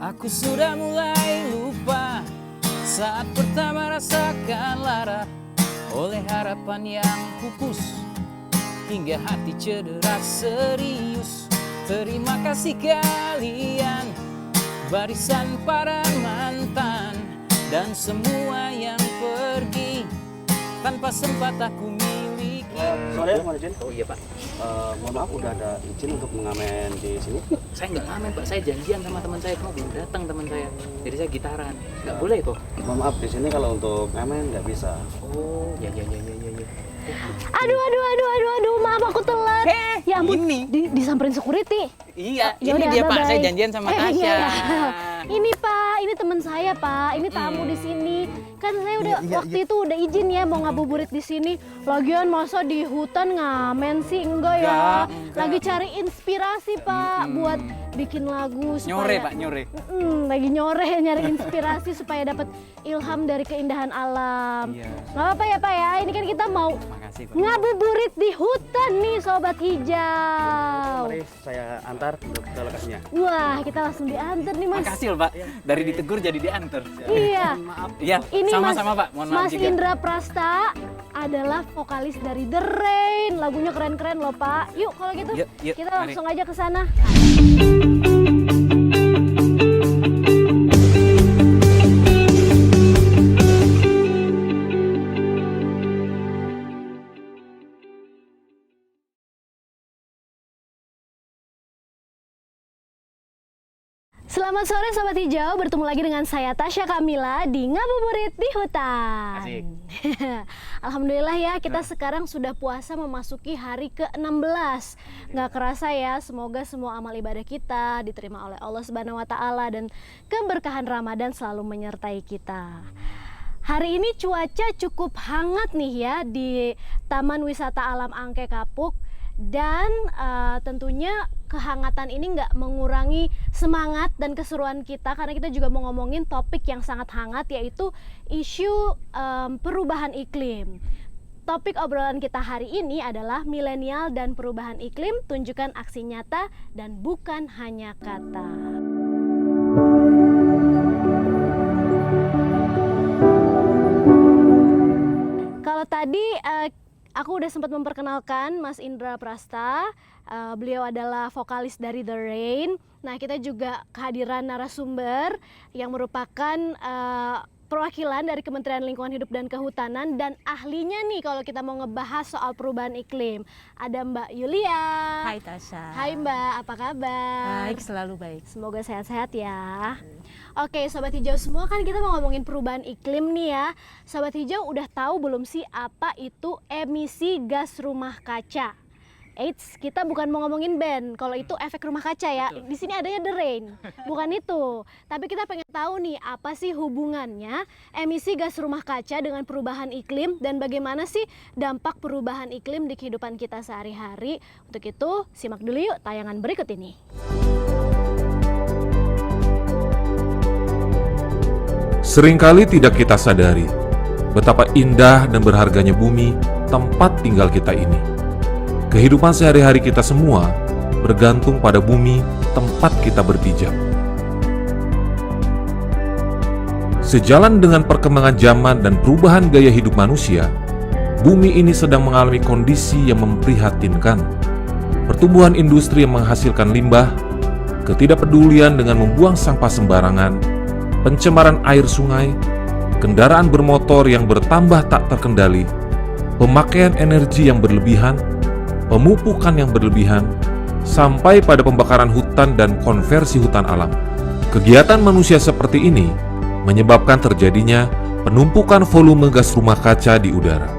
Aku sudah mulai lupa saat pertama rasakan lara oleh harapan yang pupus hingga hati cedera serius. Terima kasih kalian, barisan para mantan dan semua yang pergi tanpa sempat aku miliki. Sorry, mohon izin. Oh iya Pak, Mohon maaf, udah ada izin untuk mengamen di sini? saya nggak ngamen Pak, saya janjian sama teman saya, kok belum datang teman saya. Jadi saya gitaran, nggak boleh kok. Mohon maaf, di sini kalau untuk ngamen nggak bisa. Oh, ya. Aduh, maaf aku telat. Ya ampun, ini. disamperin security. Iya, Ya ini udah, dia Pak, bye-bye. saya janjian sama Tasya. Iya. Ini Pak, ini teman saya Pak, ini tamu di sini. Kan saya udah waktu itu udah izin ya mau ngabuburit di sini. Lagian masa di hutan ngamen sih enggak ya? Enggak. Lagi cari inspirasi Pak buat bikin lagu Nyore supaya Pak, nyore. lagi nyore nyari inspirasi supaya dapat ilham dari keindahan alam. Iya. Nggak apa-apa ya Pak ya, ini kan kita mau Makasih Pak. ngabuburit di hutan nih Sobat Hijau. Mari saya antar untuk ke lokasinya. Wah, kita langsung diantar nih Mas. Makasih loh Pak, dari ditegur jadi diantar. Iya. Maaf. Iya, Ini sama-sama Pak, mohon maaf Mas juga. Indra Prasta adalah vokalis dari The Rain. Lagunya keren-keren loh Pak. Yuk kalau gitu Yuk, kita mari. langsung aja ke sana. Selamat sore Sobat Hijau, bertemu lagi dengan saya Tasya Kamila di Ngabuburit di Hutan. Asik. Alhamdulillah ya, kita sekarang sudah puasa memasuki hari ke-16. Nggak kerasa ya, semoga semua amal ibadah kita diterima oleh Allah Subhanahu wa Ta'ala dan keberkahan Ramadan selalu menyertai kita. Hari ini cuaca cukup hangat nih ya di Taman Wisata Alam Angke Kapuk. Dan tentunya kehangatan ini nggak mengurangi semangat dan keseruan kita karena kita juga mau ngomongin topik yang sangat hangat yaitu isu perubahan iklim. Topik obrolan kita hari ini adalah milenial dan perubahan iklim, tunjukkan aksi nyata dan bukan hanya kata. Kalau tadi aku udah sempat memperkenalkan Mas Indra Prasta, beliau adalah vokalis dari The Rain. Nah, kita juga kehadiran narasumber yang merupakan perwakilan dari Kementerian Lingkungan Hidup dan Kehutanan dan ahlinya nih kalau kita mau ngebahas soal perubahan iklim. Ada Mbak Yulia. Hai Tasya. Hai Mbak, apa kabar? Baik, selalu baik. Semoga sehat-sehat ya. Oke, Sobat Hijau semua, kan kita mau ngomongin perubahan iklim nih ya. Sobat Hijau udah tahu belum sih apa itu emisi gas rumah kaca? Eits, kita bukan mau ngomongin band, kalau itu efek rumah kaca ya. Di sini adanya The Rain, bukan itu. Tapi kita pengen tahu nih, apa sih hubungannya emisi gas rumah kaca dengan perubahan iklim dan bagaimana sih dampak perubahan iklim di kehidupan kita sehari-hari. Untuk itu, simak dulu yuk tayangan berikut ini. Seringkali tidak kita sadari betapa indah dan berharganya bumi tempat tinggal kita ini. Kehidupan sehari-hari kita semua bergantung pada bumi tempat kita berpijak. Sejalan dengan perkembangan zaman dan perubahan gaya hidup manusia, bumi ini sedang mengalami kondisi yang memprihatinkan. Pertumbuhan industri yang menghasilkan limbah, ketidakpedulian dengan membuang sampah sembarangan, pencemaran air sungai, kendaraan bermotor yang bertambah tak terkendali, pemakaian energi yang berlebihan, pemupukan yang berlebihan, sampai pada pembakaran hutan dan konversi hutan alam. Kegiatan manusia seperti ini menyebabkan terjadinya penumpukan volume gas rumah kaca di udara.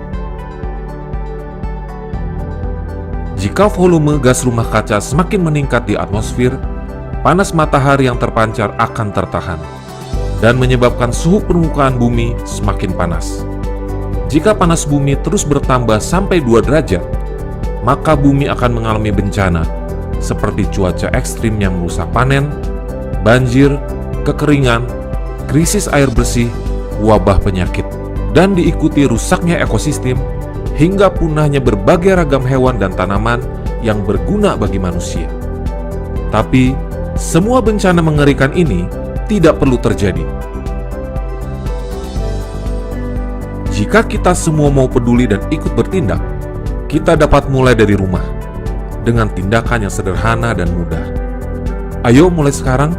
Jika volume gas rumah kaca semakin meningkat di atmosfer, panas matahari yang terpancar akan tertahan dan menyebabkan suhu permukaan bumi semakin panas. Jika panas bumi terus bertambah sampai 2 derajat, maka bumi akan mengalami bencana seperti cuaca ekstrim yang merusak panen, banjir, kekeringan, krisis air bersih, wabah penyakit, dan diikuti rusaknya ekosistem hingga punahnya berbagai ragam hewan dan tanaman yang berguna bagi manusia. Tapi, semua bencana mengerikan ini tidak perlu terjadi. Jika kita semua mau peduli dan ikut bertindak, kita dapat mulai dari rumah dengan tindakan yang sederhana dan mudah. Ayo mulai sekarang,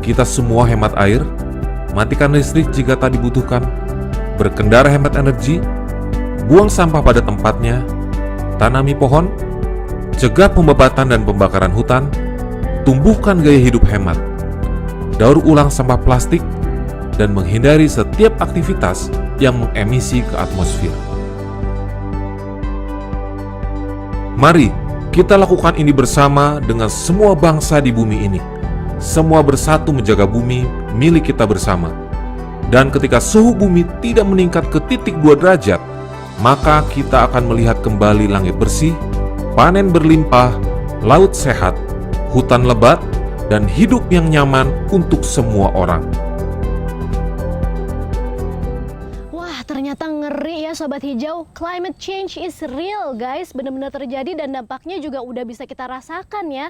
kita semua hemat air, matikan listrik jika tak dibutuhkan, berkendara hemat energi, buang sampah pada tempatnya, tanami pohon, cegah pembebatan dan pembakaran hutan, tumbuhkan gaya hidup hemat, daur ulang sampah plastik, dan menghindari setiap aktivitas yang mengemisi ke atmosfer. Mari kita lakukan ini bersama dengan semua bangsa di bumi ini. Semua bersatu menjaga bumi milik kita bersama. Dan ketika suhu bumi tidak meningkat ke titik 2 derajat, maka kita akan melihat kembali langit bersih, panen berlimpah, laut sehat, hutan lebat, dan hidup yang nyaman untuk semua orang. Ternyata ngeri ya Sobat Hijau, climate change is real guys, benar-benar terjadi dan dampaknya juga udah bisa kita rasakan ya.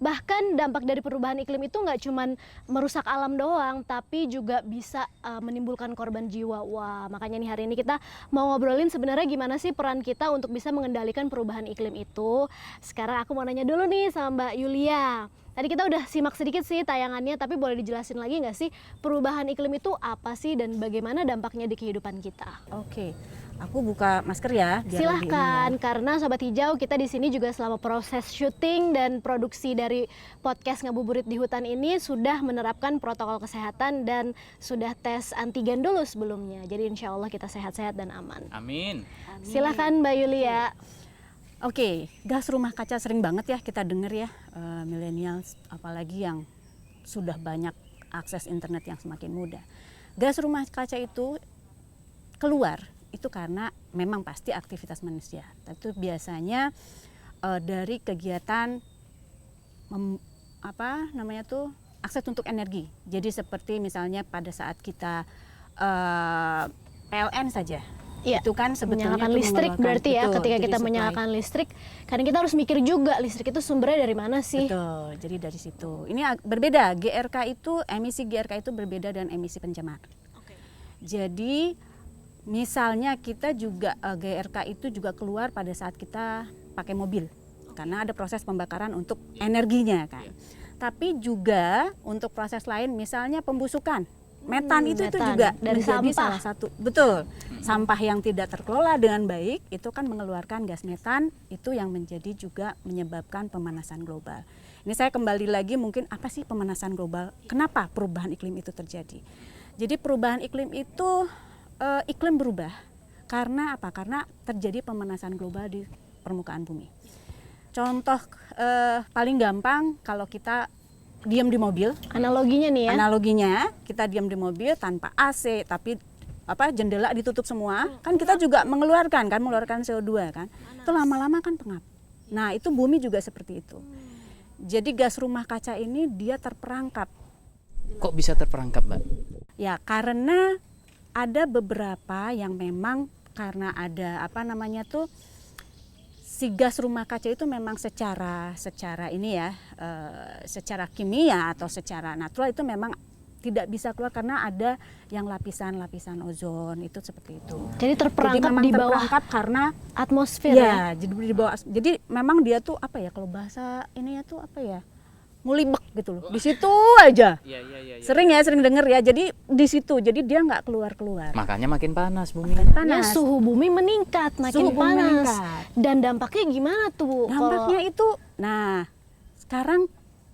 Bahkan dampak dari perubahan iklim itu nggak cuman merusak alam doang, tapi juga bisa menimbulkan korban jiwa. Wah, makanya nih hari ini kita mau ngobrolin sebenarnya gimana sih peran kita untuk bisa mengendalikan perubahan iklim itu. Sekarang aku mau nanya dulu nih sama Mbak Yulia. Tadi kita udah simak sedikit sih tayangannya, tapi boleh dijelasin lagi nggak sih perubahan iklim itu apa sih dan bagaimana dampaknya di kehidupan kita? Oke, aku buka masker ya. Biar Silahkan, karena Sobat Hijau kita di sini juga selama proses syuting dan produksi dari podcast Ngabuburit di Hutan ini sudah menerapkan protokol kesehatan dan sudah tes antigen dulu sebelumnya. Jadi insya Allah kita sehat-sehat dan aman. Amin. Silahkan Mbak Yulia. Oke, gas rumah kaca sering banget ya kita denger ya, millennials apalagi yang sudah banyak akses internet yang semakin mudah. Gas rumah kaca itu keluar itu karena memang pasti aktivitas manusia. Itu biasanya dari kegiatan akses untuk energi. Jadi seperti misalnya pada saat kita PLN saja. Iya, itu kan sebetulnya menyalakan listrik berarti ya, ketika kita supply. menyalakan listrik, kadang kita harus mikir juga listrik itu sumbernya dari mana sih? Betul, jadi dari situ. Ini berbeda, emisi GRK itu berbeda dengan emisi pencemar. Jadi misalnya kita juga GRK itu juga keluar pada saat kita pakai mobil, karena ada proses pembakaran untuk energinya kan. Tapi juga untuk proses lain, misalnya pembusukan. Metan itu juga dari menjadi sampah. salah satu, betul, sampah yang tidak terkelola dengan baik itu kan mengeluarkan gas metan, itu yang menjadi juga menyebabkan pemanasan global. Ini saya kembali lagi mungkin apa sih pemanasan global, kenapa perubahan iklim itu terjadi. Jadi perubahan iklim itu, iklim berubah karena apa? Karena terjadi pemanasan global di permukaan bumi. Contoh paling gampang kalau kita diam di mobil. Analoginya nih ya. Analoginya kita diam di mobil tanpa AC tapi jendela ditutup semua, kan kita juga mengeluarkan CO2 kan. Itu lama-lama kan pengap. Nah, itu bumi juga seperti itu. Jadi gas rumah kaca ini dia terperangkap. Kok bisa terperangkap, Mbak? Ya, karena ada beberapa yang memang karena ada si gas rumah kaca itu memang secara kimia atau secara natural itu memang tidak bisa keluar karena ada yang lapisan ozon itu seperti itu. Jadi terperangkap memang di bawah terperangkap karena atmosfer ya. Jadi di bawah. Jadi memang dia tuh kalau bahasa ini ngulibek gitu loh. Di situ aja. Iya. Sering denger ya. Jadi di situ. Jadi dia nggak keluar. Makanya makin panas bumi. Ya, suhu bumi meningkat, makin panas. Dan dampaknya gimana tuh? Dampaknya itu, sekarang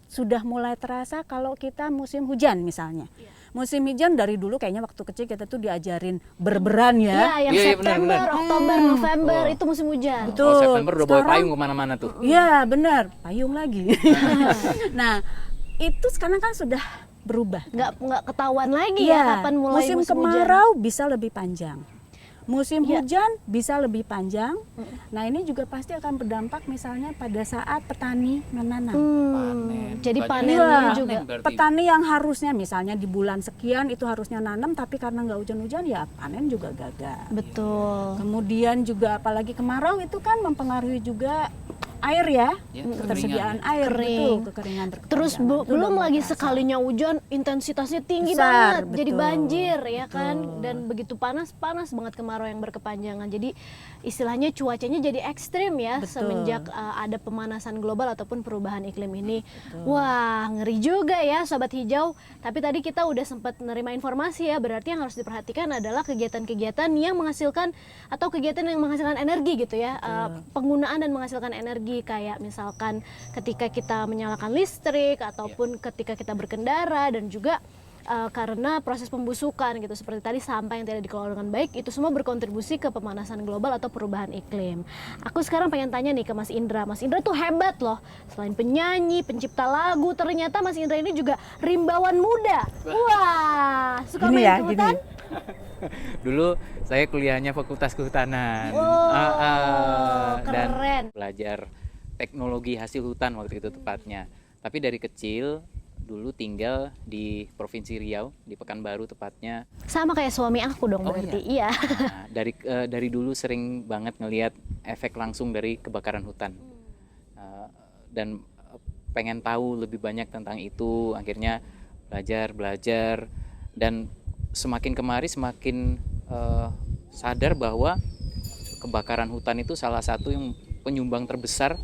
sudah mulai terasa kalau kita musim hujan misalnya. Musim hujan dari dulu kayaknya waktu kecil kita tuh diajarin berberan ya. Iya, yang September, benar. Oktober, November itu musim hujan. Betul. September udah bawa payung kemana-mana tuh. Iya benar, payung lagi. Nah itu sekarang kan sudah berubah. Nggak ketahuan lagi ya kapan mulai musim kemarau bisa lebih panjang. Musim hujan bisa lebih panjang. Nah ini juga pasti akan berdampak misalnya pada saat petani menanam. Jadi panennya juga. Petani yang harusnya misalnya di bulan sekian itu harusnya nanam, tapi karena nggak hujan-hujan ya panen juga gagal. Betul. Kemudian juga apalagi kemarau itu kan mempengaruhi juga air ya, Ya, ketersediaan kekeringan. air, Kering. betul, kekeringan Terus berkepanjangan. Itu belum udah lagi mulai terasa. sekalinya hujan intensitasnya tinggi Besar, banget, jadi betul. banjir ya kan, Betul. dan begitu panas banget kemarau yang berkepanjangan. Jadi istilahnya cuacanya jadi ekstrim ya Betul. semenjak ada pemanasan global ataupun perubahan iklim ini. Wah, ngeri juga ya Sobat Hijau. Tapi tadi kita udah sempat menerima informasi ya, berarti yang harus diperhatikan adalah kegiatan-kegiatan yang menghasilkan atau kegiatan yang menghasilkan energi gitu ya. Penggunaan dan menghasilkan energi kayak misalkan ketika kita menyalakan listrik ataupun ketika kita berkendara, dan juga karena proses pembusukan gitu, seperti tadi sampah yang tidak dikelola dengan baik, itu semua berkontribusi ke pemanasan global atau perubahan iklim. Aku sekarang pengen tanya nih ke Mas Indra. Mas Indra tuh hebat loh, selain penyanyi, pencipta lagu, ternyata Mas Indra ini juga rimbawan muda. Wah, suka Gini main ya, ke hutan? Dulu saya kuliahnya Fakultas Kehutanan. Dan Keren. belajar teknologi hasil hutan waktu itu tepatnya. Tapi dari kecil dulu tinggal di Provinsi Riau, di Pekanbaru tepatnya. Sama kayak suami aku dong Oh, berarti. Iya. Nah, dari dulu sering banget ngelihat efek langsung dari kebakaran hutan. Dan pengen tahu lebih banyak tentang itu, akhirnya belajar dan semakin kemari semakin sadar bahwa kebakaran hutan itu salah satu yang penyumbang terbesar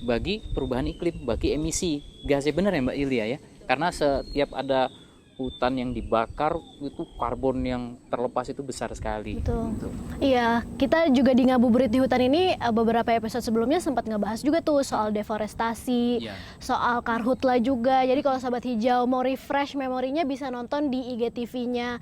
bagi perubahan iklim, bagi emisi gasnya. Benar ya Mbak Ilya ya? Karena setiap ada hutan yang dibakar itu karbon yang terlepas itu besar sekali. Betul. Gitu. Iya, kita juga di Ngabuburit di Hutan ini beberapa episode sebelumnya sempat ngebahas juga tuh soal deforestasi, Iya. soal karhutla juga. Jadi kalau Sobat Hijau mau refresh memorinya bisa nonton di IGTV-nya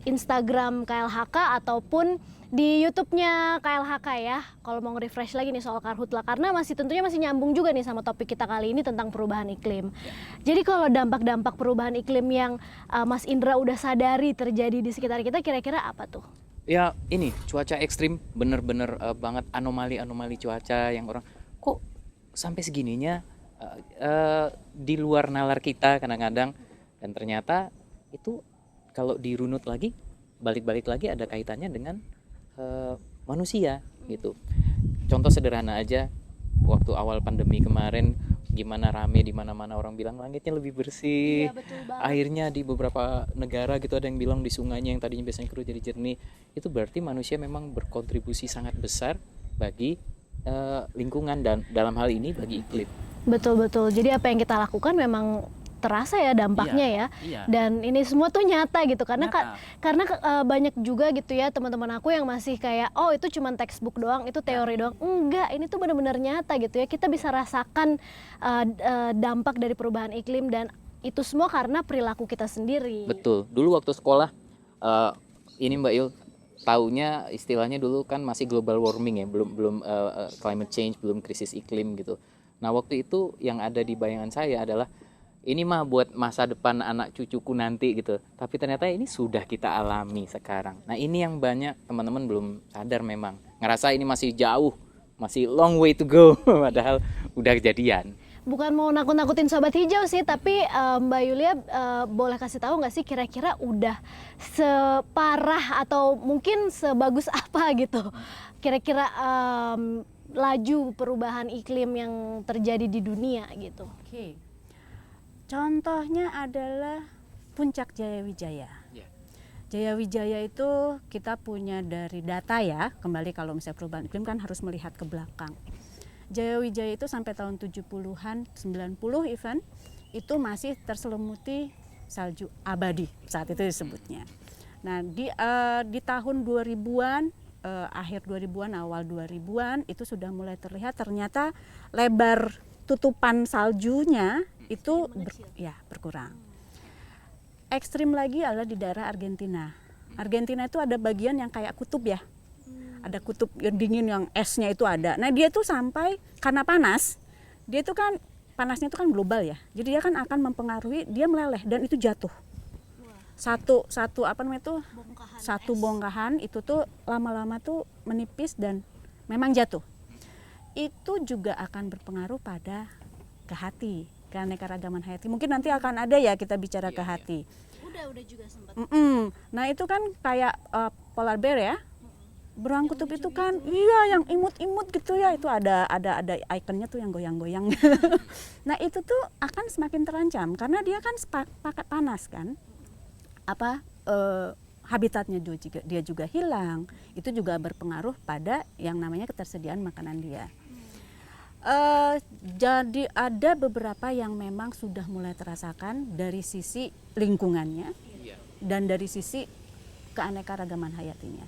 Instagram KLHK ataupun di YouTube-nya KLHK ya. Kalau mau refresh lagi nih soal karhutla, karena tentunya masih nyambung juga nih sama topik kita kali ini tentang perubahan iklim. Jadi kalau dampak-dampak perubahan iklim yang Mas Indra udah sadari terjadi di sekitar kita, kira-kira apa tuh? Ya ini cuaca ekstrim, bener-bener banget anomali cuaca yang orang kok sampai segininya, di luar nalar kita kadang-kadang, dan ternyata itu kalau dirunut lagi, balik-balik lagi ada kaitannya dengan manusia gitu. Contoh sederhana aja, waktu awal pandemi kemarin gimana rame di mana-mana orang bilang langitnya lebih bersih. Iya, betul banget. Airnya di beberapa negara gitu ada yang bilang di sungainya yang tadinya biasanya keruh jadi jernih. Itu berarti manusia memang berkontribusi sangat besar bagi lingkungan dan dalam hal ini bagi iklim. Betul. Jadi apa yang kita lakukan memang terasa ya dampaknya ya. Iya. Dan ini semua tuh nyata gitu, karena Nyata. banyak juga gitu ya teman-teman aku yang masih kayak oh itu cuma textbook doang, itu teori doang. Enggak, ini tuh benar-benar nyata gitu ya. Kita bisa rasakan dampak dari perubahan iklim, dan itu semua karena perilaku kita sendiri. Betul. Dulu waktu sekolah ini Mbak Il taunya istilahnya dulu kan masih global warming ya, belum climate change, belum krisis iklim gitu. Nah, waktu itu yang ada di bayangan saya adalah ini mah buat masa depan anak cucuku nanti gitu. Tapi ternyata ini sudah kita alami sekarang. Nah, ini yang banyak teman-teman belum sadar memang. Ngerasa ini masih jauh, masih long way to go padahal udah kejadian. Bukan mau nakut-nakutin Sobat Hijau sih, tapi Mbak Yulia boleh kasih tahu nggak sih kira-kira udah separah atau mungkin sebagus apa gitu kira-kira laju perubahan iklim yang terjadi di dunia gitu. Oke. Contohnya adalah Puncak Jayawijaya. Ya. Jayawijaya itu kita punya dari data ya, kembali kalau misalnya perubahan iklim kan harus melihat ke belakang. Jayawijaya itu sampai tahun 70-an, 90 even, itu masih terselimuti salju abadi, saat itu disebutnya. Nah di tahun 2000-an, akhir 2000-an, awal 2000-an, itu sudah mulai terlihat ternyata lebar tutupan saljunya itu berkurang. Ekstrim lagi adalah di daerah Argentina. Argentina itu ada bagian yang kayak kutub ya. Ada kutub yang dingin yang esnya itu ada. Nah, dia tuh sampai karena panas, dia itu kan panasnya itu kan global ya. Jadi dia kan akan mempengaruhi, dia meleleh dan itu jatuh. Satu apa namanya itu? Satu bongkahan itu tuh lama-lama tuh menipis dan memang jatuh. Itu juga akan berpengaruh pada ke hati, keanekaragaman hayati. Mungkin nanti akan ada ya kita bicara ke hati. Udah juga sempat. Nah itu kan kayak polar bear ya. Beruang kutub itu kan iya yang imut-imut gitu ya, itu ada ikonnya tuh yang goyang-goyang. Nah itu tuh akan semakin terancam karena dia kan pakai panas kan, habitatnya dia juga hilang, itu juga berpengaruh pada yang namanya ketersediaan makanan dia. Jadi ada beberapa yang memang sudah mulai terasakan dari sisi lingkungannya dan dari sisi keanekaragaman hayatinya.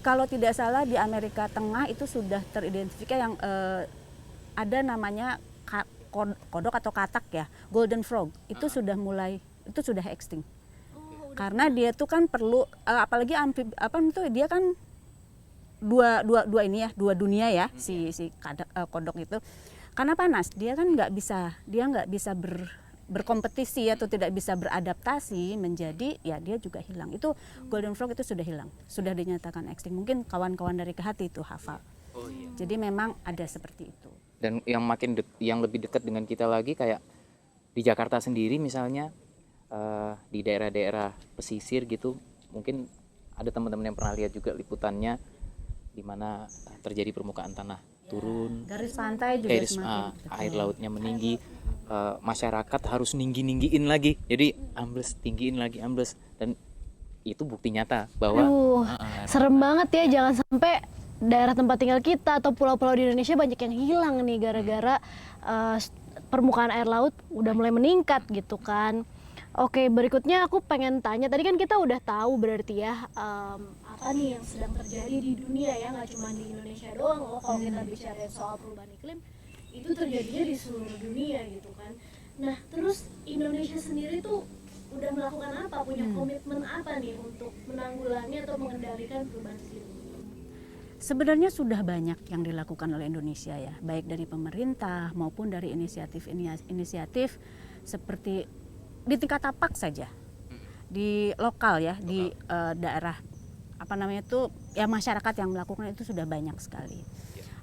Kalau tidak salah di Amerika Tengah itu sudah teridentifikasi yang ada namanya kodok atau katak ya, golden frog itu sudah extinct. Karena dia tuh kan perlu apalagi dia kan dua dunia ya, si kodok itu karena panas dia kan nggak bisa berkompetisi atau tidak bisa beradaptasi menjadi ya dia juga hilang. Itu golden frog itu sudah hilang, sudah dinyatakan extinct. Mungkin kawan-kawan dari Kehati itu hafal. Jadi memang ada seperti itu. Dan yang lebih dekat dengan kita lagi kayak di Jakarta sendiri misalnya, di daerah-daerah pesisir gitu, mungkin ada teman-teman yang pernah lihat juga liputannya di mana terjadi permukaan tanah turun, garis pantai juga air lautnya meninggi, masyarakat harus ninggiin lagi, jadi tinggiin lagi dan itu bukti nyata bahwa serem banget ya, jangan sampai daerah tempat tinggal kita atau pulau-pulau di Indonesia banyak yang hilang nih gara-gara permukaan air laut udah mulai meningkat gitu kan. Oke, berikutnya aku pengen tanya, tadi kan kita udah tahu berarti ya apa nih yang sedang terjadi di dunia ya, nggak cuma di Indonesia doang loh. Kalau kita bicara soal perubahan iklim, itu terjadinya di seluruh dunia gitu kan. Nah, terus Indonesia sendiri tuh udah melakukan apa, punya komitmen apa nih untuk menanggulangi atau mengendalikan perubahan iklim? Sebenarnya sudah banyak yang dilakukan oleh Indonesia ya, baik dari pemerintah maupun dari inisiatif seperti di tingkat tapak saja, di lokal ya, di daerah ya masyarakat yang melakukan itu sudah banyak sekali.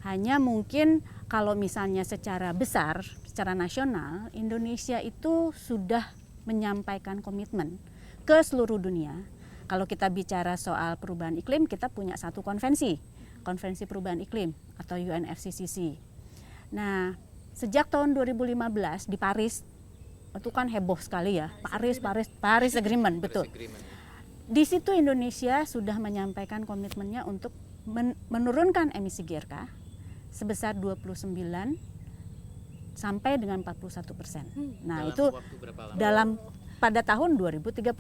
Hanya mungkin kalau misalnya secara besar, secara nasional, Indonesia itu sudah menyampaikan komitmen ke seluruh dunia. Kalau kita bicara soal perubahan iklim, kita punya satu konvensi perubahan iklim atau UNFCCC. Nah, sejak tahun 2015 di Paris, itu kan heboh sekali ya, Paris Agreement, betul. Di situ Indonesia sudah menyampaikan komitmennya untuk menurunkan emisi GRK sebesar 29 sampai dengan 41%. Nah, itu pada tahun 2030.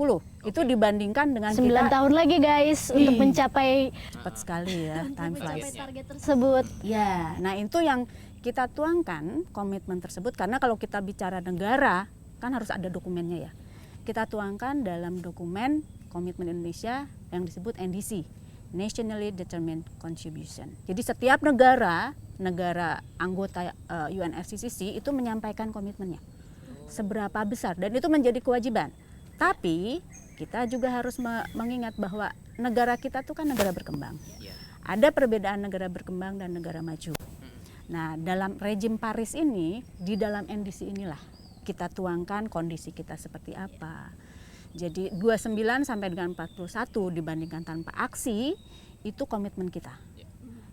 Itu dibandingkan dengan 9 tahun lagi guys untuk mencapai cepat sekali ya, time flies. Target tersebut. Ya, nah itu yang kita tuangkan komitmen tersebut, karena kalau kita bicara negara kan harus ada dokumennya ya. Kita tuangkan dalam dokumen komitmen Indonesia yang disebut NDC, Nationally Determined Contribution. Jadi setiap negara anggota UNFCCC itu menyampaikan komitmennya seberapa besar, dan itu menjadi kewajiban. Tapi kita juga harus mengingat bahwa negara kita tuh kan negara berkembang. Ada perbedaan negara berkembang dan negara maju. Nah, dalam rejim Paris ini, di dalam NDC inilah kita tuangkan kondisi kita seperti apa. Jadi 29 sampai dengan 41 dibandingkan tanpa aksi, itu komitmen kita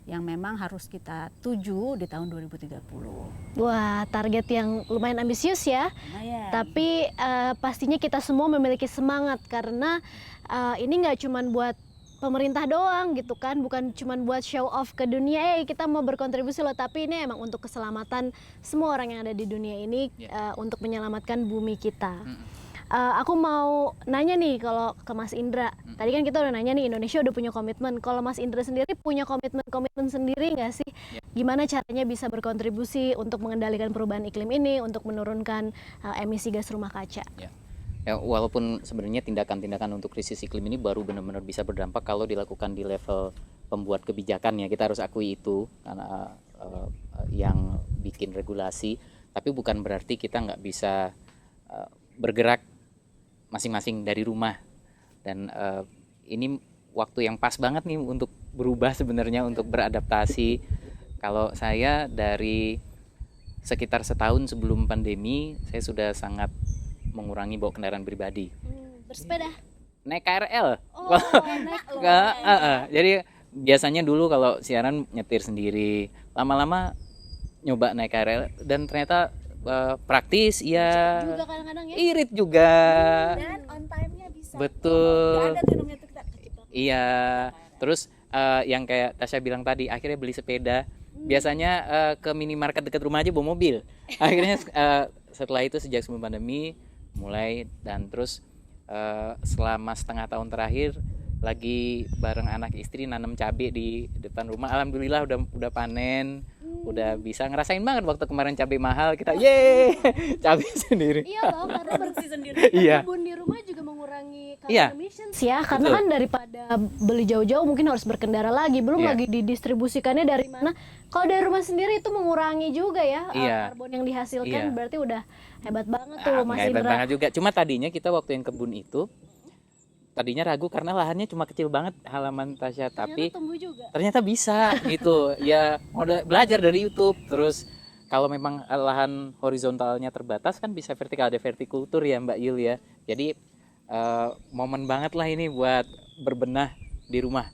yang memang harus kita tuju di tahun 2030. Wah, target yang lumayan ambisius ya. Tapi pastinya kita semua memiliki semangat karena ini nggak cuma buat pemerintah doang gitu kan, bukan cuma buat show off ke dunia, kita mau berkontribusi loh, tapi ini emang untuk keselamatan semua orang yang ada di dunia ini, untuk menyelamatkan bumi kita. Aku mau nanya nih kalau ke Mas Indra, tadi kan kita udah nanya nih Indonesia udah punya komitmen, kalau Mas Indra sendiri punya komitmen sendiri nggak sih? Gimana caranya bisa berkontribusi untuk mengendalikan perubahan iklim ini, untuk menurunkan emisi gas rumah kaca? Ya, walaupun sebenarnya tindakan-tindakan untuk krisis iklim ini baru benar-benar bisa berdampak kalau dilakukan di level pembuat kebijakan ya, kita harus akui itu, karena yang bikin regulasi, tapi bukan berarti kita nggak bisa bergerak masing-masing dari rumah. Dan ini waktu yang pas banget nih untuk berubah sebenarnya, untuk beradaptasi. Kalau saya dari sekitar setahun sebelum pandemi, saya sudah sangat mengurangi bawa kendaraan pribadi. Bersepeda? Naik KRL. Oh, naik loh. Jadi biasanya dulu kalau siaran nyetir sendiri, lama-lama nyoba naik KRL dan ternyata praktis, ya Juga kadang-kadang ya. irit juga. Dan on time-nya bisa. Betul. Nggak ada tuh namanya tuh kita kecipratan. Iya. Terus yang kayak Tasya bilang tadi, akhirnya beli sepeda. Biasanya ke minimarket dekat rumah aja bawa mobil. Akhirnya setelah itu sejak sebelum pandemi mulai, dan terus selama setengah tahun terakhir lagi bareng anak istri nanam cabai di depan rumah. Alhamdulillah udah panen, udah bisa ngerasain banget waktu kemarin cabai mahal kita ye cabai sendiri. Iya loh, karena Produksi sendiri. Iya. berkebun di rumah juga mengurangi carbon Iya. emissions ya, karena Betul. kan daripada beli jauh-jauh mungkin harus berkendara lagi, belum Iya. lagi didistribusikannya dari mana. Kalau dari rumah sendiri itu mengurangi juga ya Iya. karbon yang dihasilkan, Iya. berarti udah hebat banget tuh Mas Nggak hebat Indra. banget juga. Cuma tadinya kita waktu yang kebun itu tadinya ragu karena lahannya cuma kecil banget halaman Tasya, tapi Ternyata tumbuh juga. ternyata bisa gitu. Ya udah belajar dari YouTube. Terus kalau memang lahan horizontalnya terbatas kan bisa vertikal, ada vertikultur ya Mbak Yul ya. Jadi momen banget lah ini buat berbenah di rumah.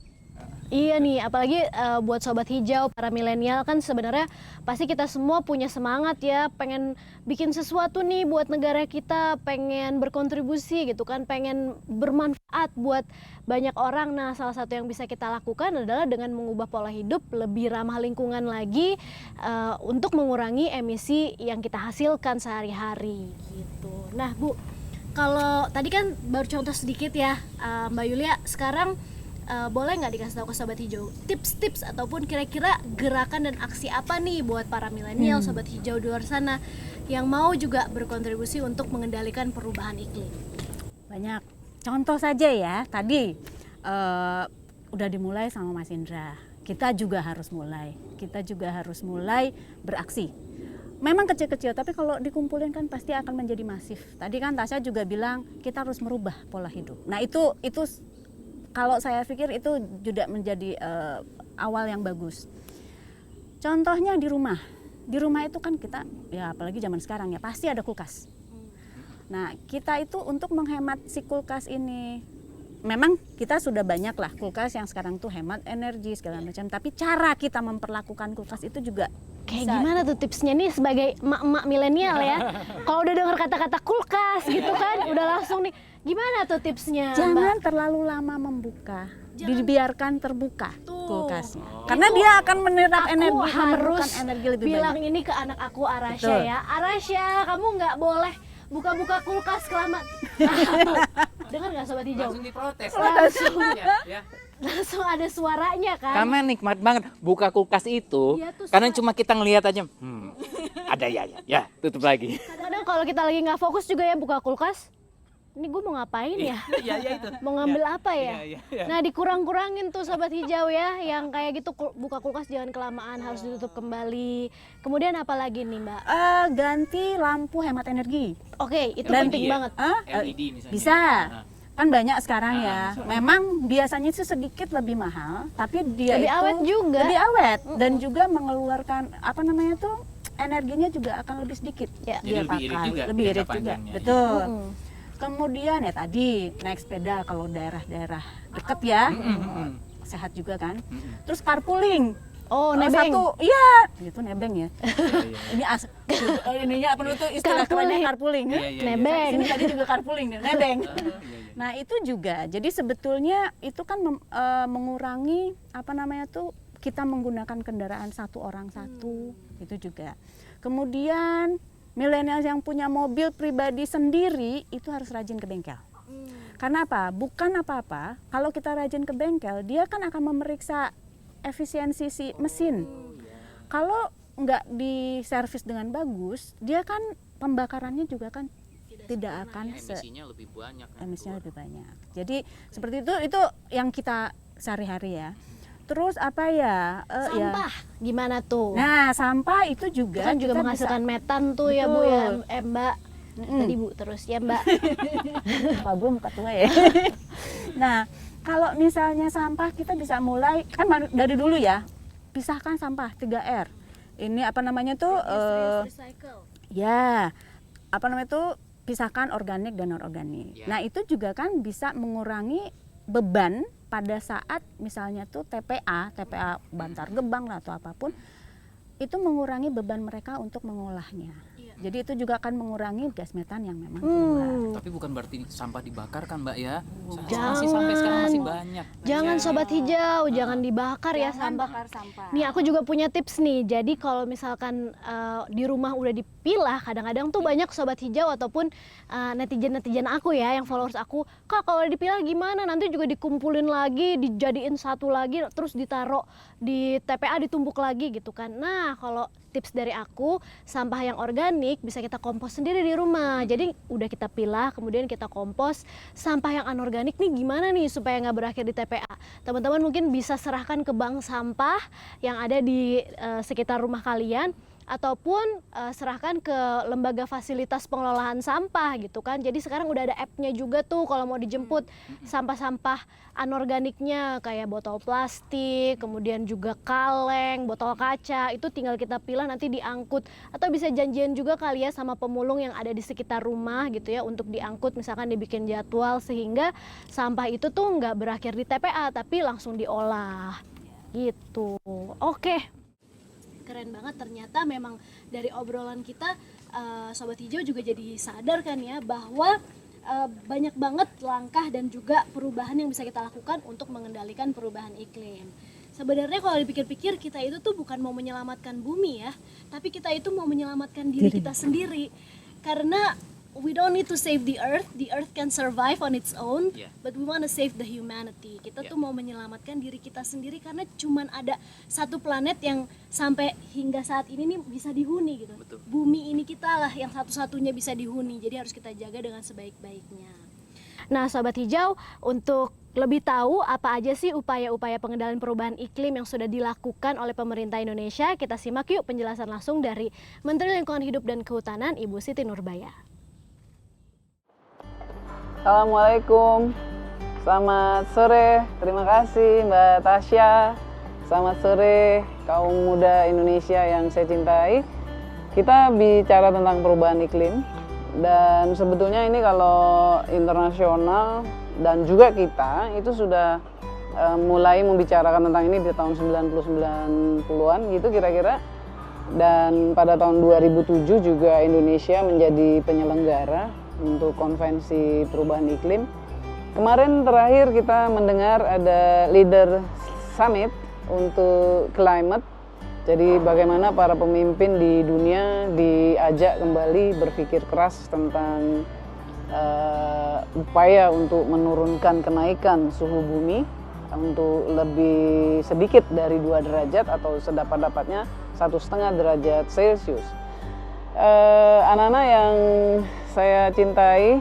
Iya nih, apalagi buat sobat hijau, para milenial kan sebenarnya pasti kita semua punya semangat ya, pengen bikin sesuatu nih buat negara kita, pengen berkontribusi gitu kan, pengen bermanfaat buat banyak orang. Nah, salah satu yang bisa kita lakukan adalah dengan mengubah pola hidup lebih ramah lingkungan lagi, untuk mengurangi emisi yang kita hasilkan sehari-hari gitu. Nah, Bu, kalau tadi kan baru contoh sedikit ya, Mbak Yulia, sekarang boleh nggak dikasih tahu ke sobat hijau tips-tips ataupun kira-kira gerakan dan aksi apa nih buat para milenial sobat hijau di luar sana yang mau juga berkontribusi untuk mengendalikan perubahan iklim? Banyak. Contoh saja ya, tadi udah dimulai sama Mas Indra. Kita juga harus mulai beraksi. Memang kecil-kecil, tapi kalau dikumpulin kan pasti akan menjadi masif. Tadi kan Tasya juga bilang kita harus merubah pola hidup. Nah itu kalau saya pikir itu juga menjadi awal yang bagus. Contohnya di rumah itu kan kita, ya apalagi zaman sekarang ya pasti ada kulkas. Nah kita itu untuk menghemat si kulkas ini, memang kita sudah banyak lah kulkas yang sekarang tuh hemat energi segala macam. Tapi cara kita memperlakukan kulkas itu juga Kayak gimana tuh tipsnya nih sebagai emak-emak milenial ya? Kalau udah dengar kata-kata kulkas gitu kan, udah langsung nih, gimana tuh tipsnya, Mbak? jangan terlalu lama membuka, dibiarkan terbuka kulkasnya. Oh. Karena dia akan menyerap Aku energi, harus memerlukan energi lebih bilang banyak. ini ke anak aku Arasya Betul. ya. Arasya, kamu nggak boleh buka-buka kulkas kelamaan. Dengar nggak sobat hijau? Langsung diprotes. Langsung, Ya. langsung ada suaranya kan. Karena nikmat banget buka kulkas itu, Iya tuh, karena cuma kita ngelihat aja, ada ya, tutup lagi. Kadang-kadang kalau kita lagi nggak fokus juga ya buka kulkas. Ini gue mau ngapain ya? Iya itu. Mau ngambil apa ya? Iya. Nah dikurang-kurangin tuh sobat hijau ya, yang kayak gitu buka kulkas jangan kelamaan, harus ditutup kembali. Kemudian apa lagi nih Mbak? Ganti lampu hemat energi. Oke, itu LED penting ya? banget. LED misalnya. Bisa. Nah. Kan banyak sekarang ya. Memang biasanya itu sedikit lebih mahal, tapi dia Lebih itu awet juga. Lebih awet dan juga mengeluarkan apa namanya tuh energinya juga akan lebih sedikit. Ya. Jadi lebih irit juga Lebih jangka irit juga. panjangnya. Betul. Mm-mm. Kemudian ya tadi naik sepeda kalau daerah-daerah deket ya. Mm-mm. Sehat juga kan. Mm-mm. Terus carpooling. Oh, nebeng. Satu, iya, itu nebeng ya. Iya. Ini ininya apa tuh istilah kerennya carpooling. Iya, iya. Nebeng. Ini tadi juga carpooling, nebeng. Iya, iya. Nah itu juga, jadi sebetulnya itu kan mengurangi apa namanya tuh kita menggunakan kendaraan satu orang satu, itu juga. Kemudian milenial yang punya mobil pribadi sendiri itu harus rajin ke bengkel. Karena apa? Bukan apa-apa, kalau kita rajin ke bengkel, dia kan akan memeriksa efisiensi si mesin. Kalau nggak diservis dengan bagus, dia kan pembakarannya juga kan tidak akan Emisinya lebih banyak. emisinya lebih banyak. Jadi seperti itu yang kita sehari-hari ya. Terus apa ya? Sampah gimana tuh? Nah sampah itu Itu juga kan juga kita menghasilkan metan tuh ya Bu ya, Betul. Mbak. Tadi Bu terus ya Mbak. Pak gue muka tua ya. Nah kalau misalnya sampah kita bisa mulai kan dari dulu ya, pisahkan sampah 3R. Ini apa namanya tuh? Ya apa namanya tuh? Pisahkan organik dan non organik. Ya. Nah itu juga kan bisa mengurangi beban pada saat misalnya tuh TPA Bantar Gebang atau apapun, itu mengurangi beban mereka untuk mengolahnya. Jadi itu juga akan mengurangi gas metan yang memang keluar. Tapi bukan berarti sampah dibakar kan Mbak ya? Jangan. Masih sampai sekarang masih banyak. Jangan sobat hijau, jangan dibakar ya Jangan sampah. bakar sampah. Nih aku juga punya tips nih. Jadi kalau misalkan di rumah udah dipilah, kadang-kadang tuh banyak sobat hijau ataupun netizen aku ya, yang followers aku, Kak kalau dipilah gimana? Nanti juga dikumpulin lagi, dijadiin satu lagi, terus ditaruh di TPA ditumpuk lagi gitu kan. Nah kalau tips dari aku, sampah yang organik bisa kita kompos sendiri di rumah. Jadi udah kita pilah, kemudian kita kompos. Sampah yang anorganik nih gimana nih supaya nggak berakhir di TPA? Teman-teman mungkin bisa serahkan ke bank sampah yang ada di sekitar rumah kalian, ataupun serahkan ke lembaga fasilitas pengelolaan sampah gitu kan. Jadi sekarang udah ada app-nya juga tuh kalau mau dijemput sampah-sampah anorganiknya kayak botol plastik, kemudian juga kaleng, botol kaca, itu tinggal kita pilah nanti diangkut. Atau bisa janjian juga kali ya sama pemulung yang ada di sekitar rumah gitu ya untuk diangkut, misalkan dibikin jadwal sehingga sampah itu tuh nggak berakhir di TPA tapi langsung diolah gitu. Oke. Keren banget, ternyata memang dari obrolan kita Sobat Hijau juga jadi sadar kan ya bahwa banyak banget langkah dan juga perubahan yang bisa kita lakukan untuk mengendalikan perubahan iklim. Sebenarnya kalau dipikir-pikir kita itu tuh bukan mau menyelamatkan bumi ya, tapi kita itu mau menyelamatkan diri kita sendiri. Karena we don't need to save the earth can survive on its own, but we want to save the humanity. Kita tuh mau menyelamatkan diri kita sendiri karena cuman ada satu planet yang sampai hingga saat ini nih bisa dihuni gitu. Betul. Bumi ini kita lah yang satu-satunya bisa dihuni, jadi harus kita jaga dengan sebaik-baiknya. Nah Sobat Hijau, untuk lebih tahu apa aja sih upaya-upaya pengendalian perubahan iklim yang sudah dilakukan oleh pemerintah Indonesia, kita simak yuk penjelasan langsung dari Menteri Lingkungan Hidup dan Kehutanan Ibu Siti Nurbaya. Assalamualaikum, selamat sore, terima kasih Mbak Tasya. Selamat sore kaum muda Indonesia yang saya cintai. Kita bicara tentang perubahan iklim, dan sebetulnya ini kalau internasional dan juga kita itu sudah mulai membicarakan tentang ini di tahun 90-90an gitu kira-kira. Dan pada tahun 2007 juga Indonesia menjadi penyelenggara untuk konvensi perubahan iklim. Kemarin terakhir kita mendengar ada leader summit untuk climate. Jadi bagaimana para pemimpin di dunia diajak kembali berpikir keras tentang upaya untuk menurunkan kenaikan suhu bumi untuk lebih sedikit dari 2 derajat atau sedapat-dapatnya 1,5 derajat Celcius. Anak-anak yang saya cintai,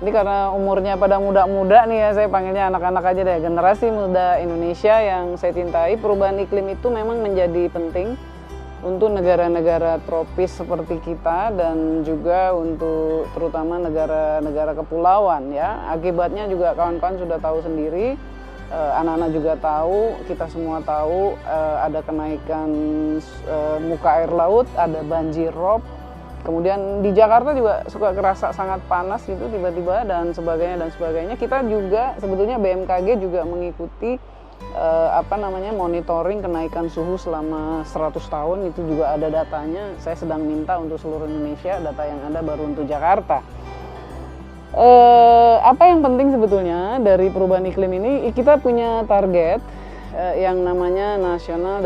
ini karena umurnya pada muda-muda nih ya, saya panggilnya anak-anak aja deh, generasi muda Indonesia yang saya cintai, perubahan iklim itu memang menjadi penting untuk negara-negara tropis seperti kita dan juga untuk terutama negara-negara kepulauan ya. Akibatnya juga kawan-kawan sudah tahu sendiri, anak-anak juga tahu, kita semua tahu, ada kenaikan muka air laut, ada banjir rob. Kemudian di Jakarta juga suka kerasa sangat panas gitu tiba-tiba dan sebagainya. Kita juga sebetulnya BMKG juga mengikuti monitoring kenaikan suhu selama 100 tahun, itu juga ada datanya. Saya sedang minta untuk seluruh Indonesia, data yang ada baru untuk Jakarta. Apa yang penting sebetulnya dari perubahan iklim ini, kita punya target yang namanya National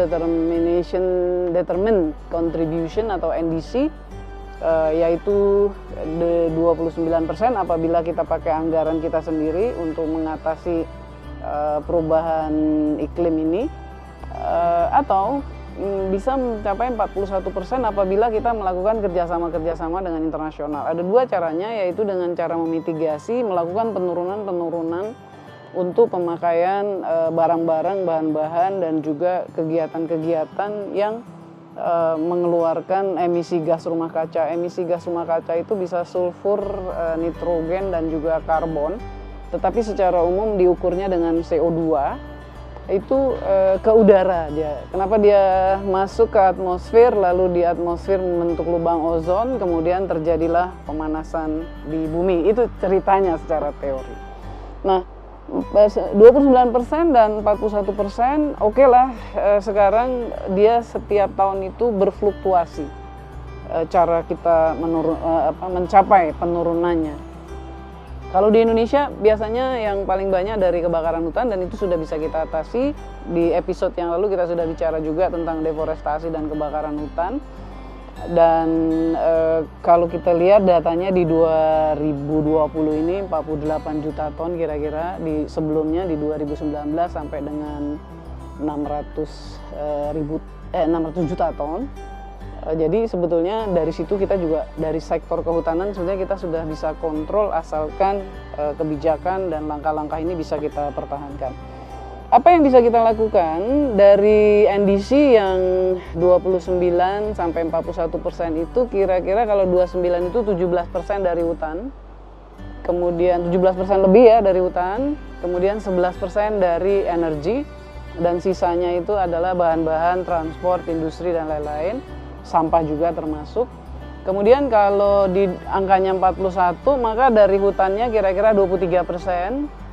Determined Contribution atau NDC, yaitu 29% apabila kita pakai anggaran kita sendiri untuk mengatasi perubahan iklim ini, atau bisa mencapai 41% apabila kita melakukan kerjasama dengan internasional. Ada 2 caranya, yaitu dengan cara memitigasi, melakukan penurunan untuk pemakaian barang-barang, bahan-bahan, dan juga kegiatan-kegiatan yang mengeluarkan emisi gas rumah kaca. Emisi gas rumah kaca itu bisa sulfur, nitrogen, dan juga karbon. Tetapi secara umum diukurnya dengan CO2, itu ke udara aja. Kenapa dia masuk ke atmosfer, lalu di atmosfer membentuk lubang ozon, kemudian terjadilah pemanasan di bumi. Itu ceritanya secara teori. Nah, 29% dan 41%, oke lah. Sekarang dia setiap tahun itu berfluktuasi cara kita mencapai penurunannya. Kalau di Indonesia biasanya yang paling banyak dari kebakaran hutan, dan itu sudah bisa kita atasi. Di episode yang lalu kita sudah bicara juga tentang deforestasi dan kebakaran hutan. Dan kalau kita lihat datanya di 2020 ini 48 juta ton kira-kira, di sebelumnya di 2019 sampai dengan 600 juta ton. Jadi sebetulnya dari situ kita juga dari sektor kehutanan sebenarnya kita sudah bisa kontrol asalkan kebijakan dan langkah-langkah ini bisa kita pertahankan. Apa yang bisa kita lakukan dari NDC yang 29 sampai 41% itu kira-kira kalau 29 itu 17% dari hutan, kemudian 17% lebih ya dari hutan, kemudian 11% dari energi, dan sisanya itu adalah bahan-bahan transport, industri dan lain-lain, sampah juga termasuk. Kemudian kalau di angkanya 41 maka dari hutannya kira-kira 23%.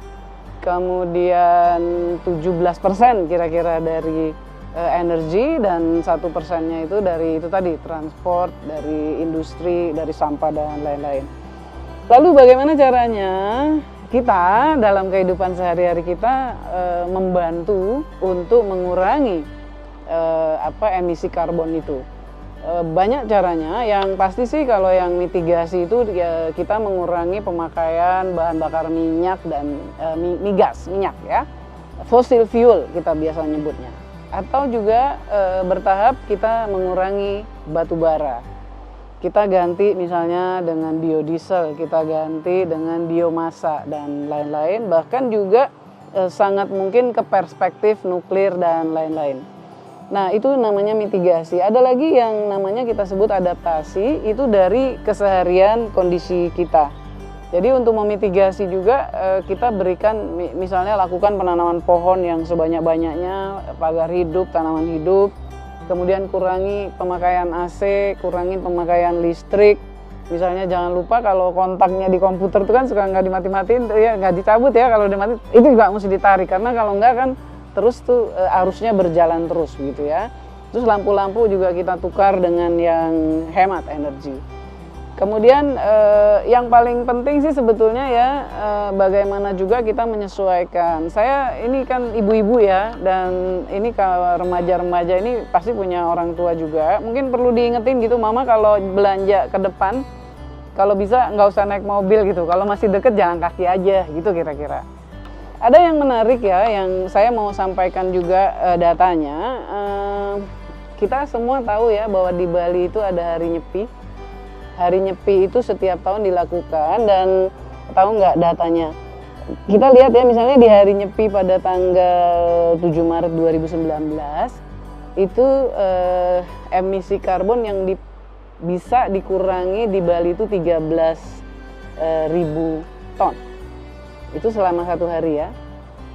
Kemudian 17% kira-kira dari energi, dan 1%-nya itu dari itu tadi transport, dari industri, dari sampah dan lain-lain. Lalu bagaimana caranya kita dalam kehidupan sehari-hari kita membantu untuk mengurangi emisi karbon itu? Banyak caranya. Yang pasti sih kalau yang mitigasi itu ya, kita mengurangi pemakaian bahan bakar minyak dan minyak ya, fossil fuel kita biasa nyebutnya, atau juga bertahap kita mengurangi batu bara. Kita ganti misalnya dengan biodiesel, kita ganti dengan biomasa dan lain-lain, bahkan juga sangat mungkin ke perspektif nuklir dan lain-lain. Nah, itu namanya mitigasi. Ada lagi yang namanya kita sebut adaptasi, itu dari keseharian kondisi kita. Jadi untuk memitigasi juga kita berikan, misalnya lakukan penanaman pohon yang sebanyak-banyaknya, pagar hidup, tanaman hidup, kemudian kurangi pemakaian AC, kurangi pemakaian listrik. Misalnya jangan lupa kalau kontaknya di komputer itu kan suka nggak dimati-matiin, ya nggak dicabut ya, kalau dimati itu juga mesti ditarik, karena kalau nggak kan terus tuh arusnya berjalan terus gitu ya. Terus lampu-lampu juga kita tukar dengan yang hemat energi. Kemudian yang paling penting sih sebetulnya ya bagaimana juga kita menyesuaikan. Saya ini kan ibu-ibu ya, dan ini kalau remaja-remaja ini pasti punya orang tua juga. Mungkin perlu diingetin gitu, mama kalau belanja ke depan kalau bisa nggak usah naik mobil gitu. Kalau masih deket jalan kaki aja gitu kira-kira. Ada yang menarik ya, yang saya mau sampaikan juga datanya. Kita semua tahu ya bahwa di Bali itu ada Hari Nyepi. Hari Nyepi itu setiap tahun dilakukan, dan tahu nggak datanya? Kita lihat ya, misalnya di Hari Nyepi pada tanggal 7 Maret 2019, itu emisi karbon yang bisa dikurangi di Bali itu 13.000 ton. Itu selama satu hari ya.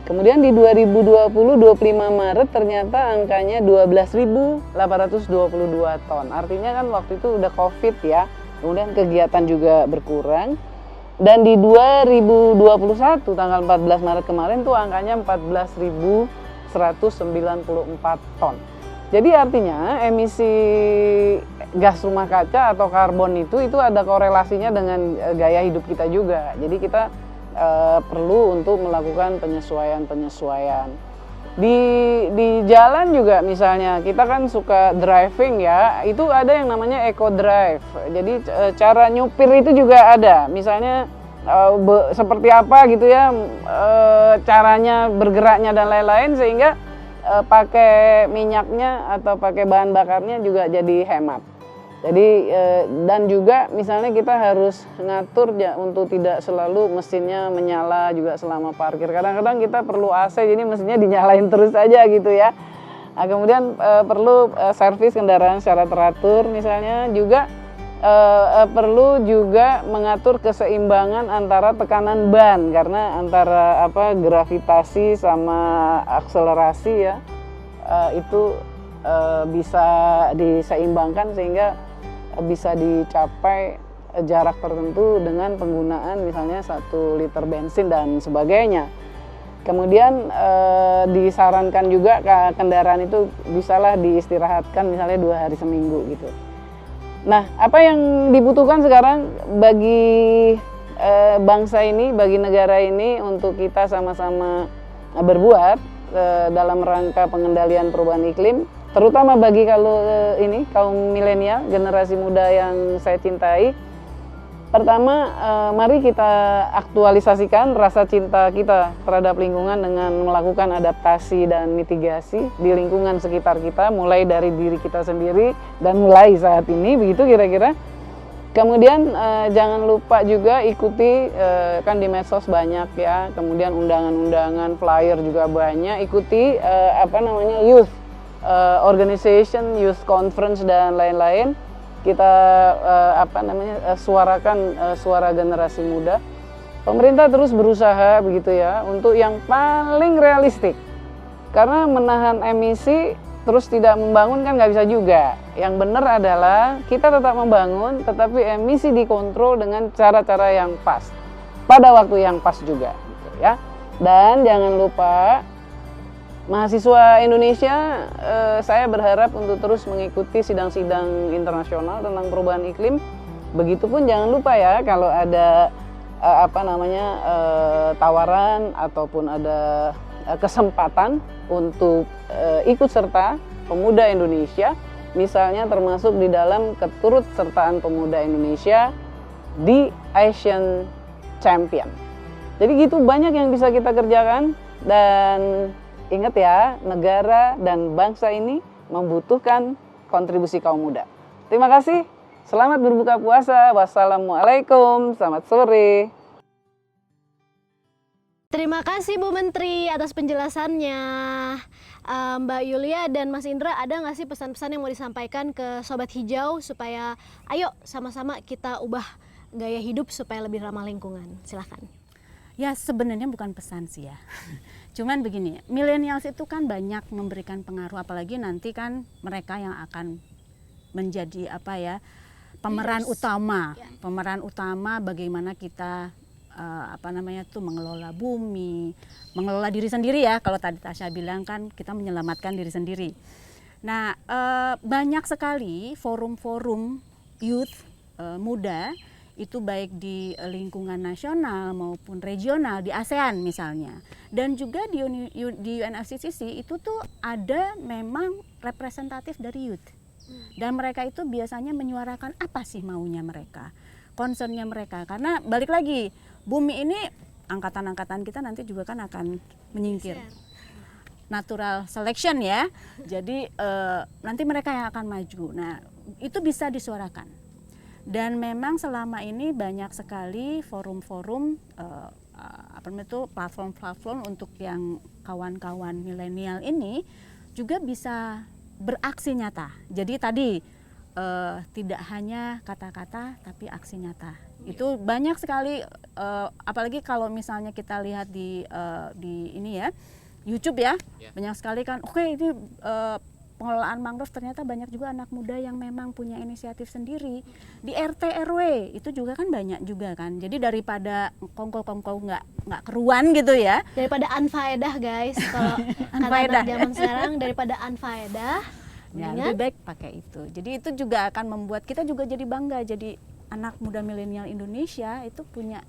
Kemudian di 2020 25 Maret ternyata angkanya 12.822 ton. Artinya kan waktu itu udah Covid ya. Kemudian kegiatan juga berkurang. Dan di 2021 tanggal 14 Maret kemarin tuh angkanya 14.194 ton. Jadi artinya emisi gas rumah kaca atau karbon itu ada korelasinya dengan gaya hidup kita juga. Jadi kita perlu untuk melakukan penyesuaian. Di jalan juga misalnya kita kan suka driving ya, itu ada yang namanya eco drive. Jadi cara nyupir itu juga ada. Misalnya seperti apa gitu ya, caranya bergeraknya dan lain-lain, sehingga pakai minyaknya atau pakai bahan bakarnya juga jadi hemat. Jadi dan juga misalnya kita harus ngatur ya untuk tidak selalu mesinnya menyala juga selama parkir. Kadang-kadang kita perlu AC, jadi mesinnya dinyalain terus aja gitu ya. Nah, kemudian perlu servis kendaraan secara teratur misalnya. Juga perlu juga mengatur keseimbangan antara tekanan ban, karena antara gravitasi sama akselerasi ya itu bisa diseimbangkan sehingga bisa dicapai jarak tertentu dengan penggunaan misalnya 1 liter bensin dan sebagainya. Kemudian disarankan juga kendaraan itu bisalah diistirahatkan misalnya 2 hari seminggu gitu. Nah, apa yang dibutuhkan sekarang bagi bangsa ini, bagi negara ini untuk kita sama-sama berbuat dalam rangka pengendalian perubahan iklim, terutama bagi ini kaum milenial, generasi muda yang saya cintai. Pertama, mari kita aktualisasikan rasa cinta kita terhadap lingkungan dengan melakukan adaptasi dan mitigasi di lingkungan sekitar kita, mulai dari diri kita sendiri dan mulai saat ini, begitu kira-kira. Kemudian jangan lupa juga ikuti, kan di medsos banyak ya, kemudian undangan-undangan, flyer juga banyak, ikuti youth organization, youth conference dan lain-lain. Kita suarakan suara generasi muda. Pemerintah terus berusaha begitu ya untuk yang paling realistik. Karena menahan emisi terus tidak membangun kan nggak bisa juga. Yang benar adalah kita tetap membangun, tetapi emisi dikontrol dengan cara-cara yang pas, pada waktu yang pas juga, gitu ya. Dan jangan lupa, mahasiswa Indonesia, saya berharap untuk terus mengikuti sidang-sidang internasional tentang perubahan iklim. Begitupun jangan lupa ya, kalau ada tawaran ataupun ada kesempatan untuk ikut serta pemuda Indonesia, misalnya termasuk di dalam keturutsertaan pemuda Indonesia di Asian Champion. Jadi gitu, banyak yang bisa kita kerjakan. Dan ingat ya, negara dan bangsa ini membutuhkan kontribusi kaum muda. Terima kasih, selamat berbuka puasa. Wassalamualaikum, selamat sore. Terima kasih Bu Menteri atas penjelasannya. Mbak Yulia dan Mas Indra, ada nggak sih pesan-pesan yang mau disampaikan ke Sobat Hijau supaya ayo sama-sama kita ubah gaya hidup supaya lebih ramah lingkungan? Silahkan. Ya sebenarnya bukan pesan sih ya. Cuman begini, millennials itu kan banyak memberikan pengaruh, apalagi nanti kan mereka yang akan menjadi pemeran utama bagaimana kita mengelola bumi, mengelola diri sendiri ya. Kalau tadi Tasya bilang kan kita menyelamatkan diri sendiri. Nah, banyak sekali forum-forum youth muda itu baik di lingkungan nasional maupun regional, di ASEAN misalnya, dan juga di UNFCCC itu tuh ada memang representatif dari youth, dan mereka itu biasanya menyuarakan apa sih maunya mereka, concernnya mereka, karena balik lagi bumi ini angkatan-angkatan kita nanti juga kan akan menyingkir, natural selection ya, jadi nanti mereka yang akan maju. Nah itu bisa disuarakan. Dan memang selama ini banyak sekali forum-forum, platform-platform untuk yang kawan-kawan milenial ini juga bisa beraksi nyata. Jadi tadi tidak hanya kata-kata tapi aksi nyata. Itu banyak sekali, apalagi kalau misalnya kita lihat di ini ya, YouTube ya, banyak sekali kan. Oke, ini pengelolaan mangrove ternyata banyak juga anak muda yang memang punya inisiatif sendiri. Di RT RW itu juga kan banyak juga kan. Jadi daripada kongko-kongko nggak keruan gitu ya. Daripada unfaedah guys, kalau anak-anak zaman sekarang daripada unfaedah. Ya, lebih baik pakai itu. Jadi itu juga akan membuat kita juga jadi bangga. Jadi anak muda milenial Indonesia itu punya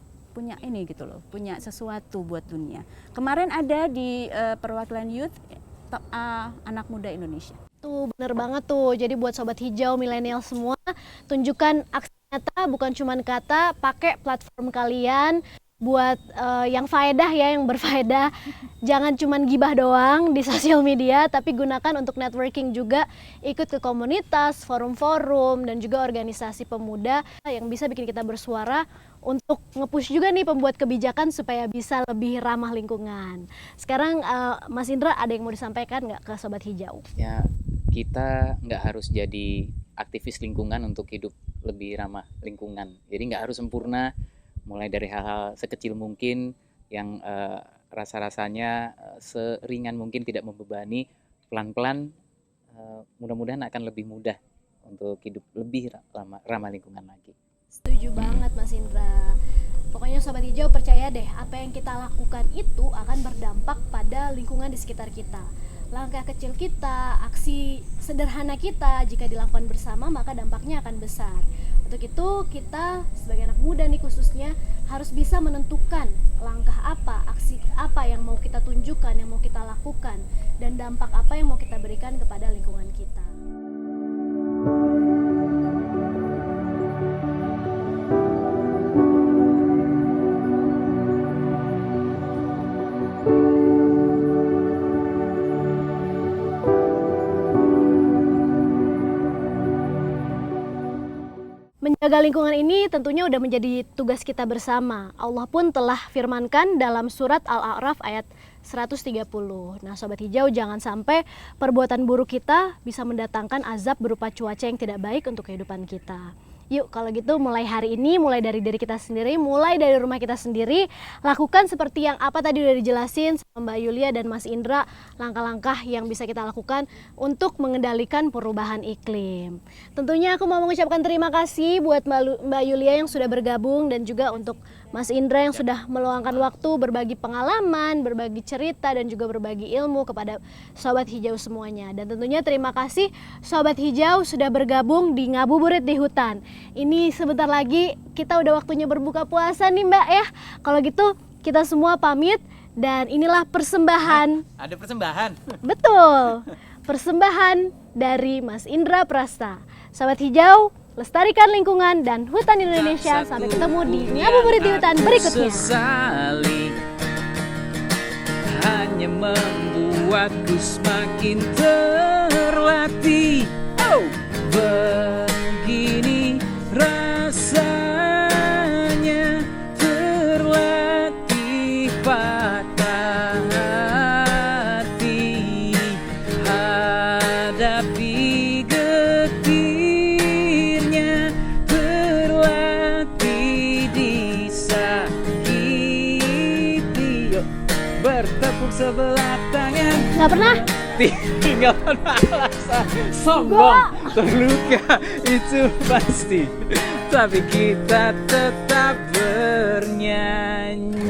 ini gitu loh, punya sesuatu buat dunia. Kemarin ada di perwakilan youth anak muda Indonesia. Tuh bener banget tuh. Jadi buat Sobat Hijau milenial semua, tunjukkan aksi nyata, bukan cuma kata. Pakai platform kalian buat yang faedah ya, yang berfaedah. Jangan cuma gibah doang di sosial media, tapi gunakan untuk networking juga. Ikut ke komunitas, forum-forum, dan juga organisasi pemuda yang bisa bikin kita bersuara untuk nge-push juga nih pembuat kebijakan supaya bisa lebih ramah lingkungan. Sekarang Mas Indra, ada yang mau disampaikan nggak ke Sobat Hijau? Ya, kita nggak harus jadi aktivis lingkungan untuk hidup lebih ramah lingkungan. Jadi nggak harus sempurna, mulai dari hal-hal sekecil mungkin yang rasa-rasanya seringan mungkin, tidak membebani, pelan-pelan mudah-mudahan akan lebih mudah untuk hidup lebih ramah lingkungan lagi. Setuju banget Mas Indra. Pokoknya Sobat Hijau percaya deh, apa yang kita lakukan itu akan berdampak pada lingkungan di sekitar kita. Langkah kecil kita, aksi sederhana kita jika dilakukan bersama maka dampaknya akan besar. Untuk itu kita sebagai anak muda nih khususnya harus bisa menentukan langkah apa, aksi apa yang mau kita tunjukkan, yang mau kita lakukan, dan dampak apa yang mau kita berikan kepada lingkungan kita. Menjaga lingkungan ini tentunya udah menjadi tugas kita bersama. Allah pun telah firmankan dalam surat Al-A'raf ayat 130. Nah Sobat Hijau, jangan sampai perbuatan buruk kita bisa mendatangkan azab berupa cuaca yang tidak baik untuk kehidupan kita. Yuk kalau gitu mulai hari ini, mulai dari diri kita sendiri, mulai dari rumah kita sendiri, lakukan seperti yang apa tadi udah dijelasin sama Mbak Yulia dan Mas Indra, langkah-langkah yang bisa kita lakukan untuk mengendalikan perubahan iklim. Tentunya aku mau mengucapkan terima kasih buat Mbak Yulia yang sudah bergabung dan juga untuk Mas Indra yang sudah meluangkan waktu berbagi pengalaman, berbagi cerita dan juga berbagi ilmu kepada Sobat Hijau semuanya. Dan tentunya terima kasih Sobat Hijau sudah bergabung di Ngabuburit di Hutan. Ini sebentar lagi kita udah waktunya berbuka puasa nih Mbak ya. Kalau gitu kita semua pamit dan inilah persembahan. Ada persembahan. Betul. Persembahan dari Mas Indra Prasta. Sobat Hijau, lestarikan lingkungan dan hutan Indonesia. Sampai ketemu di Ngabuburit di Hutan berikutnya. Sesali hanya membuatku semakin terlatih. Begini rasanya terlatih patah hati, hadapi getirnya, terlatih disakiti. Yuk bertepuk sebelah tangan. Nggak pernah? Tinggalkan alasan sombong, terluka itu pasti, tapi kita tetap bernyanyi.